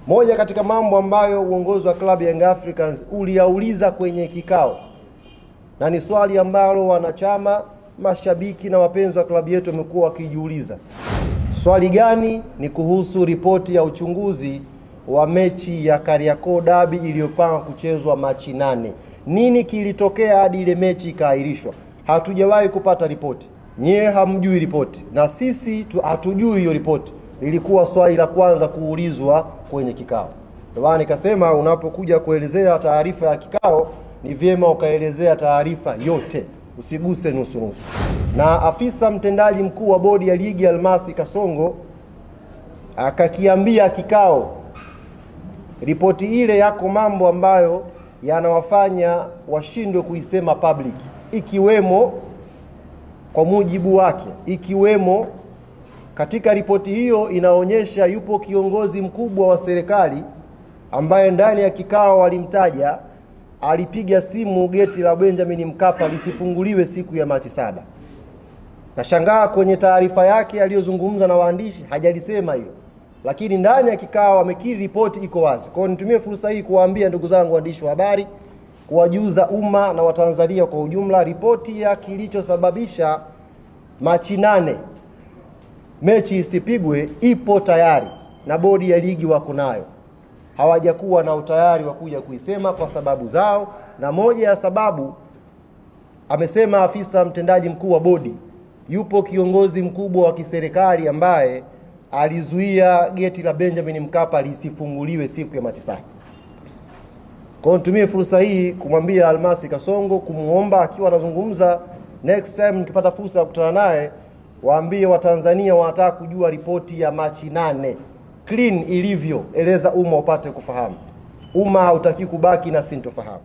Moja katika mambo ambayo uongozi wa klabu ya Young Africans uliyauliza kwenye kikao, na ni swali ambalo wanachama, mashabiki na wapenzi wa klabu yetu wamekuwa wakijiuliza. Swali gani? Ni kuhusu ripoti ya uchunguzi wa mechi ya Kariakoo Derby iliyopangwa kuchezwa Machi 8. Nini kilitokea hadi ile mechi ikaahirishwa? Hatujawahi kupata ripoti. Nyie hamjui ripoti na sisi hatujui hiyo ripoti. Lilikuwa swali la kwanza kuulizwa kwenye kikao. Ndio nikasema unapokuja kuelezea taarifa ya kikao ni vyema ukaelezea taarifa yote, usiguse nusu nusu. Na afisa mtendaji mkuu wa bodi ya ligi Almasi Kasongo akakiambia kikao, ripoti ile yako mambo ambayo yanawafanya washindwe kuisema public, ikiwemo kwa mujibu wake, ikiwemo katika ripoti hiyo inaonyesha yupo kiongozi mkubwa wa serikali ambaye ndani ya kikao walimtaja, alipiga simu geti la Benjamin Mkapa lisifunguliwe siku ya Machi 7. Nashangaa kwenye taarifa yake aliyozungumza na waandishi hajalisema hilo, lakini ndani ya kikao amekiri ripoti iko wazi. Kwa hiyo nitumie fursa hii kuwaambia ndugu zangu waandishi wa habari, kuwajuza umma na Watanzania kwa ujumla, ripoti ya kilichosababisha Machi 8 mechi isipigwe ipo tayari na bodi ya ligi wako nayo. Hawajakuwa na utayari wa kuja kuisema kwa sababu zao, na moja ya sababu amesema afisa mtendaji mkuu wa bodi, yupo kiongozi mkubwa wa kiserikali ambaye alizuia geti la Benjamin Mkapa lisifunguliwe siku ya Machi 7. Kwa hiyo nitumie fursa hii kumwambia Almasi Kasongo, kumuomba akiwa anazungumza next time nikipata fursa ya kukutana naye, waambie Watanzania wanataka kujua ripoti ya Machi 8 clean ilivyo, eleza umma upate kufahamu. Umma hautaki kubaki na sintofahamu.